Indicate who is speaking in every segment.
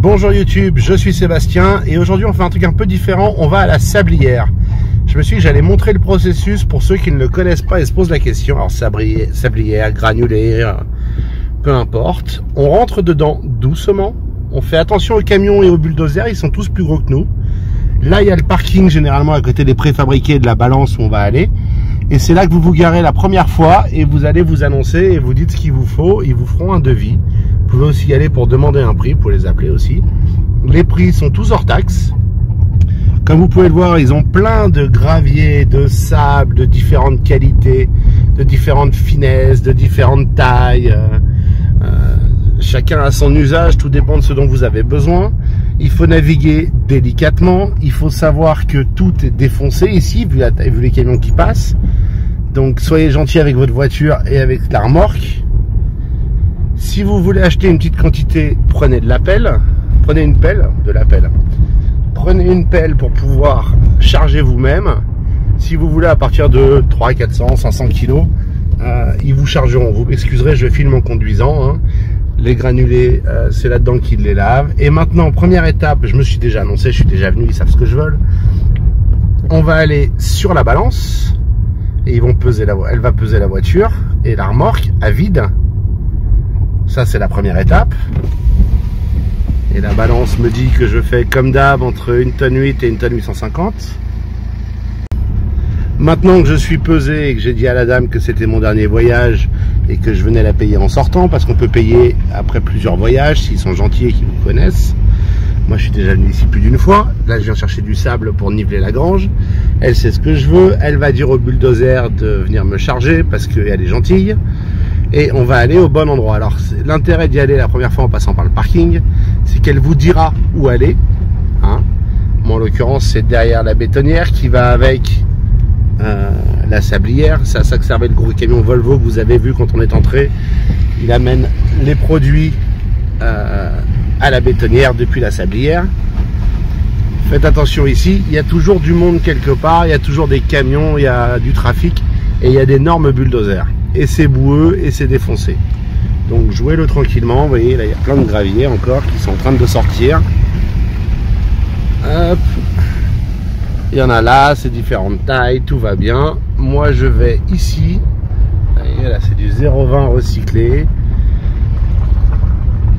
Speaker 1: Bonjour YouTube, je suis Sébastien et aujourd'hui on fait un truc un peu différent, on va à la sablière. Je me suis dit que j'allais montrer le processus pour ceux qui ne le connaissent pas et se posent la question. Alors sablière, granulé, peu importe. On rentre dedans doucement, on fait attention aux camions et aux bulldozers, ils sont tous plus gros que nous. Là il y a le parking généralement à côté des préfabriqués de la balance où on va aller. Et c'est là que vous vous garez la première fois et vous allez vous annoncer et vous dites ce qu'il vous faut, ils vous feront un devis. Vous pouvez aussi y aller pour demander un prix, pour les appeler aussi. Les prix sont tous hors taxe. Comme vous pouvez le voir, ils ont plein de gravier, de sable, de différentes qualités, de différentes finesses, de différentes tailles. Chacun a son usage, tout dépend de ce dont vous avez besoin. Il faut naviguer délicatement. Il faut savoir que tout est défoncé ici, vu les camions qui passent. Donc soyez gentil avec votre voiture et avec la remorque. Si vous voulez acheter une petite quantité, prenez de la pelle. Prenez une pelle, de la pelle. Prenez une pelle pour pouvoir charger vous-même. Si vous voulez à partir de 300, 400, 500 kilos, ils vous chargeront. Vous m'excuserez, je filme en conduisant. Hein. Les granulés, c'est là-dedans qu'ils les lavent. Et maintenant, première étape, je me suis déjà annoncé, je suis déjà venu, ils savent ce que je veux. On va aller sur la balance. Et ils vont peser elle va peser la voiture et la remorque à vide. Ça, c'est la première étape. Et la balance me dit que je fais comme d'hab entre 1,8 tonne et 1,850 tonne. Maintenant que je suis pesé et que j'ai dit à la dame que c'était mon dernier voyage et que je venais la payer en sortant, parce qu'on peut payer après plusieurs voyages s'ils sont gentils et qu'ils vous connaissent. Moi, je suis déjà venu ici plus d'une fois. Là, je viens chercher du sable pour niveler la grange. Elle sait ce que je veux. Elle va dire au bulldozer de venir me charger parce qu'elle est gentille. Et on va aller au bon endroit. Alors l'intérêt d'y aller la première fois en passant par le parking, c'est qu'elle vous dira où aller. Hein. Moi, en l'occurrence, c'est derrière la bétonnière qui va avec la sablière. C'est à ça que servait le gros camion Volvo que vous avez vu quand on est entré. Il amène les produits à la bétonnière depuis la sablière. Faites attention ici, il y a toujours du monde quelque part, il y a toujours des camions, il y a du trafic et il y a d'énormes bulldozers. Et c'est boueux et c'est défoncé. Donc jouez-le tranquillement. Vous voyez là il y a plein de graviers encore qui sont en train de sortir. Hop. Il y en a là, c'est différentes tailles, tout va bien. Moi je vais ici. Voyez, là c'est du 0,20 recyclé.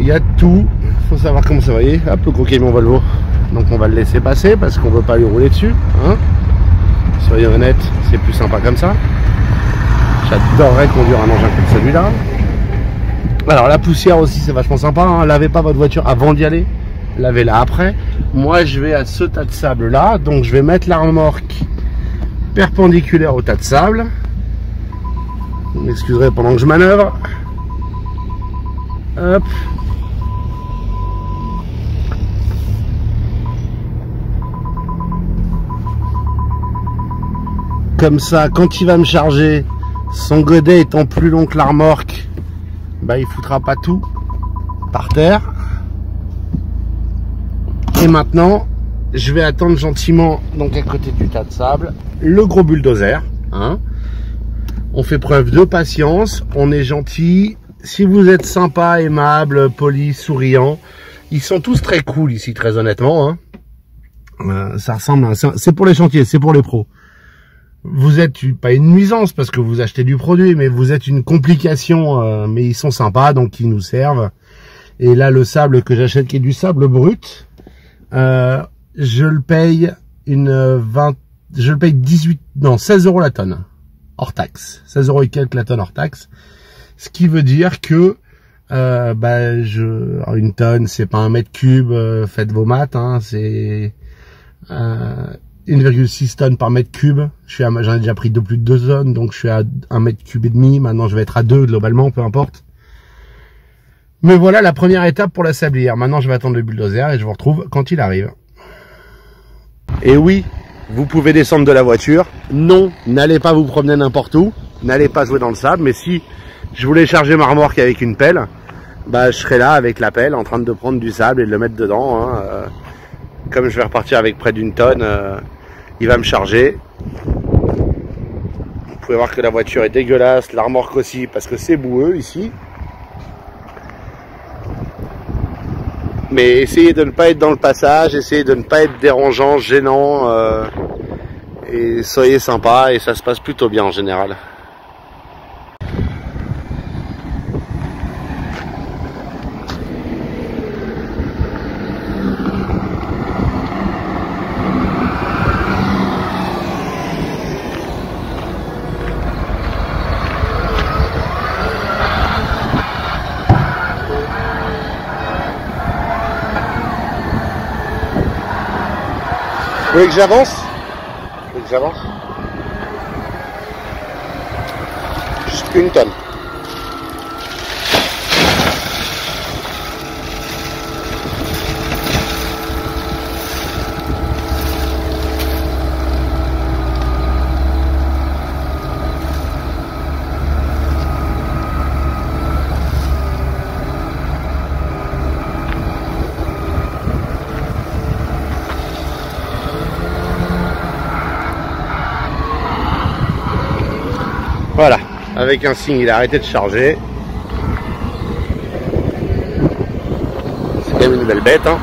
Speaker 1: Il y a tout. Il faut savoir comment ça va. Voyez, hop, le gros camion Volvo. Donc on va le laisser passer parce qu'on ne veut pas lui rouler dessus. Hein. Soyons honnêtes, c'est plus sympa comme ça. J'adorerais conduire un engin comme celui-là. Alors la poussière aussi c'est vachement sympa, hein. Lavez pas votre voiture avant d'y aller, lavez-la après. Moi je vais à ce tas de sable là, donc je vais mettre la remorque perpendiculaire au tas de sable. Vous m'excuserez pendant que je manœuvre. Hop. Comme ça, quand il va me charger, son godet étant plus long que la remorque, bah, il foutra pas tout par terre. Et maintenant, je vais attendre gentiment, donc à côté du tas de sable, le gros bulldozer. Hein. On fait preuve de patience, on est gentil. Si vous êtes sympa, aimable, poli, souriant, ils sont tous très cool ici, très honnêtement. Hein. Ça ressemble à... C'est pour les chantiers, c'est pour les pros. Vous êtes pas une nuisance parce que vous achetez du produit, mais vous êtes une complication, mais ils sont sympas, donc ils nous servent. Et là, le sable que j'achète, qui est du sable brut, je le paye je le paye 16 € la tonne, hors taxe. 16 € et quelques la tonne hors taxe. Ce qui veut dire que, une tonne, c'est pas 1 mètre cube, faites vos maths, hein, c'est, 1,6 tonnes par mètre cube. J'en ai déjà pris plus de 2 tonnes, donc je suis à 1 mètre cube et demi. Maintenant, je vais être à 2 globalement, peu importe. Mais voilà la première étape pour la sablière. Maintenant, je vais attendre le bulldozer et je vous retrouve quand il arrive. Et oui, vous pouvez descendre de la voiture. Non, n'allez pas vous promener n'importe où. N'allez pas jouer dans le sable. Mais si je voulais charger ma remorque avec une pelle, bah, je serais là avec la pelle en train de prendre du sable et de le mettre dedans. Hein. Comme je vais repartir avec près d'1 tonne, il va me charger. Vous pouvez voir que la voiture est dégueulasse, la remorque aussi, parce que c'est boueux ici. Mais essayez de ne pas être dans le passage, essayez de ne pas être dérangeant, gênant, et soyez sympa, et ça se passe plutôt bien en général. Vous voulez que j'avance? Vous voulez que j'avance? Juste une tonne. Voilà, avec un signe, il a arrêté de charger. C'est quand même une belle bête, hein.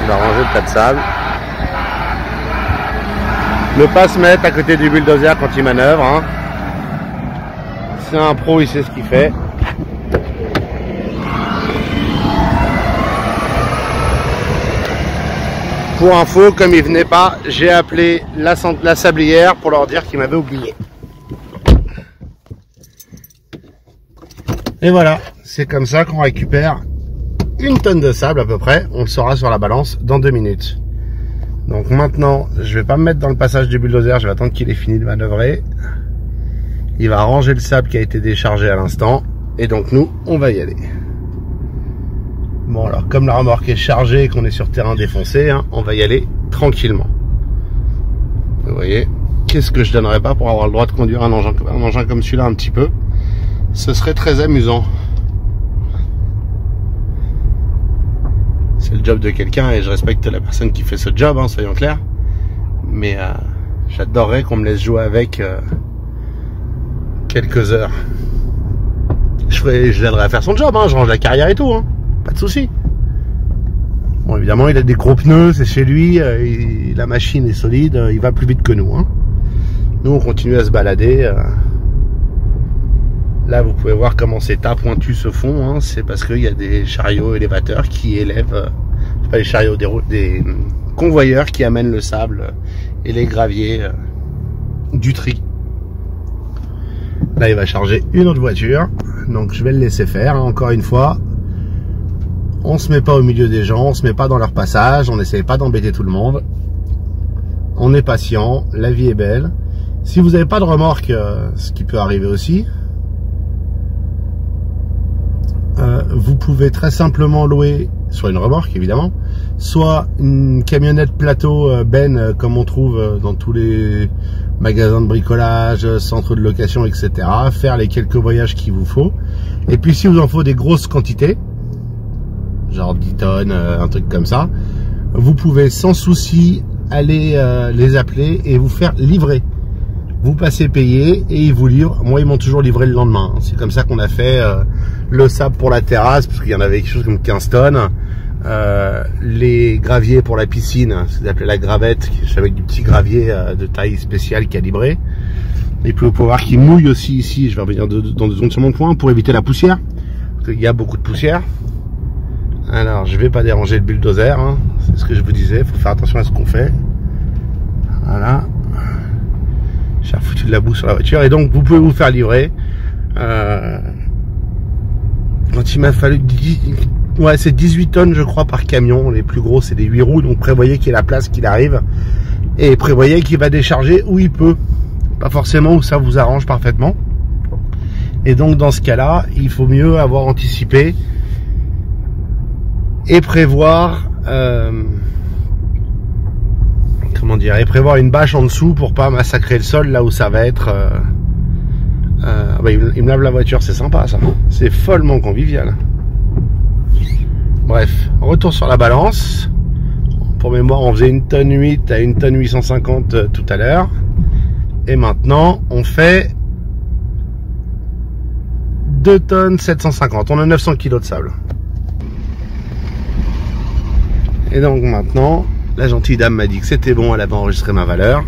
Speaker 1: Il va ranger le tas de sable. Ne pas se mettre à côté du bulldozer quand il manœuvre, hein. C'est un pro, il sait ce qu'il fait. Pour info, comme il venait pas, j'ai appelé la sablière pour leur dire qu'ils m'avaient oublié. Et voilà, c'est comme ça qu'on récupère une tonne de sable à peu près. On le saura sur la balance dans 2 minutes. Donc maintenant, je vais pas me mettre dans le passage du bulldozer, je vais attendre qu'il ait fini de manœuvrer. Il va ranger le sable qui a été déchargé à l'instant. Et donc nous, on va y aller. Bon alors, comme la remorque est chargée et qu'on est sur terrain défoncé, hein, on va y aller tranquillement. Vous voyez, qu'est-ce que je donnerais pas pour avoir le droit de conduire un engin comme celui-là un petit peu. Ce serait très amusant. C'est le job de quelqu'un et je respecte la personne qui fait ce job, hein, soyons clairs. Mais j'adorerais qu'on me laisse jouer avec quelques heures. Je l'aiderais à faire son job, hein, je range la carrière et tout, hein. Pas de souci. Bon, évidemment, il a des gros pneus, c'est chez lui, la machine est solide, il va plus vite que nous, hein. Nous, on continue à se balader. Là, vous pouvez voir comment ces tas pointus se font, hein. C'est parce qu'il y a des chariots élévateurs qui élèvent, pas les chariots, des convoyeurs qui amènent le sable et les graviers du tri. Là, il va charger une autre voiture, donc je vais le laisser faire, hein, encore une fois. On se met pas au milieu des gens, on se met pas dans leur passage, on n'essaie pas d'embêter tout le monde. On est patient, la vie est belle. Si vous n'avez pas de remorque, ce qui peut arriver aussi, vous pouvez très simplement louer soit une remorque évidemment, soit une camionnette plateau Ben comme on trouve dans tous les magasins de bricolage, centres de location, etc. Faire les quelques voyages qu'il vous faut. Et puis si vous en faut des grosses quantités, genre 10 tonnes, un truc comme ça, vous pouvez sans souci aller les appeler et vous faire livrer. Vous passez payer et ils vous livrent. Moi, ils m'ont toujours livré le lendemain. C'est comme ça qu'on a fait le sable pour la terrasse, parce qu'il y en avait quelque chose comme 15 tonnes. Les graviers pour la piscine, c'est appelé la gravette, avec du petit gravier de taille spéciale calibré. Et puis vous pouvez voir qu'il mouille aussi ici. Je vais revenir dans 2 secondes sur mon point pour éviter la poussière, parce qu'il y a beaucoup de poussière. Alors, je vais pas déranger le bulldozer, hein. C'est ce que je vous disais, il faut faire attention à ce qu'on fait. Voilà. J'ai foutu de la boue sur la voiture. Et donc, vous pouvez vous faire livrer. Quand il m'a fallu... Ouais, c'est 18 tonnes, je crois, par camion. Les plus gros, c'est des 8 roues. Donc, prévoyez qu'il y ait la place qu'il arrive. Et prévoyez qu'il va décharger où il peut. Pas forcément où ça vous arrange parfaitement. Et donc, dans ce cas-là, il faut mieux avoir anticipé et prévoir comment dire, et prévoir une bâche en dessous pour pas massacrer le sol là où ça va être bah, il me lave la voiture, c'est sympa ça, c'est follement convivial. Bref, retour sur la balance. Pour mémoire, on faisait 1 tonne 8 à 1 tonne 850 tout à l'heure, et maintenant on fait 2 tonnes 750. On a 900 kg de sable. Et donc maintenant, la gentille dame m'a dit que c'était bon, elle avait enregistré ma valeur.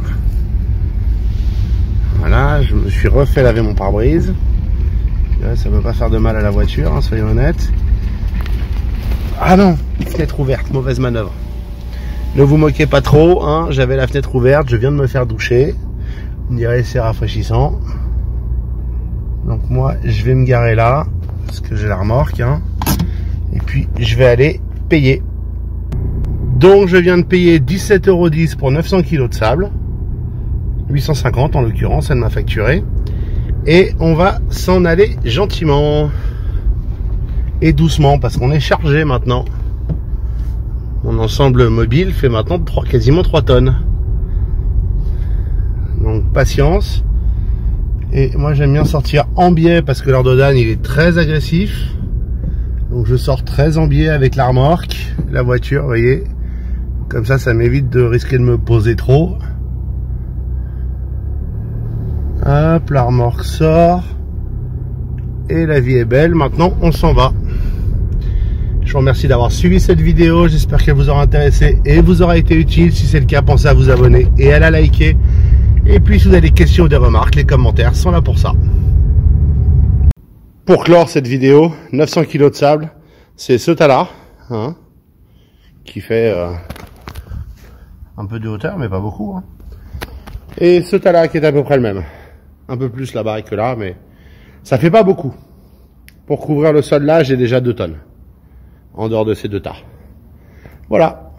Speaker 1: Voilà, je me suis refait laver mon pare-brise. Ça ne peut pas faire de mal à la voiture, hein, soyons honnêtes. Ah non, fenêtre ouverte, mauvaise manœuvre. Ne vous moquez pas trop, hein, j'avais la fenêtre ouverte, je viens de me faire doucher. On dirait c'est rafraîchissant. Donc moi, je vais me garer là, parce que j'ai la remorque. Hein, et puis, je vais aller payer. Donc, je viens de payer 17,10 € pour 900 kg de sable. 850 en l'occurrence, elle m'a facturé. Et on va s'en aller gentiment. Et doucement, parce qu'on est chargé maintenant. Mon ensemble mobile fait maintenant quasiment 3 tonnes. Donc patience. Et moi j'aime bien sortir en biais parce que l'Ordodane il est très agressif. Donc je sors très en biais avec la remorque, la voiture, vous voyez. Comme ça m'évite de risquer de me poser trop. Hop, la remorque sort. Et la vie est belle. Maintenant on s'en va. Je vous remercie d'avoir suivi cette vidéo. J'espère qu'elle vous aura intéressé et vous aura été utile. Si c'est le cas, pensez à vous abonner et à la liker. Et puis si vous avez des questions ou des remarques, les commentaires sont là pour ça. Pour clore cette vidéo, 900 kg de sable, c'est ce tas-là, hein, qui fait un peu de hauteur, mais pas beaucoup. Hein. Et ce tas-là qui est à peu près le même. Un peu plus là-bas que là, mais ça fait pas beaucoup. Pour couvrir le sol là, j'ai déjà 2 tonnes. En dehors de ces 2 tas. Voilà.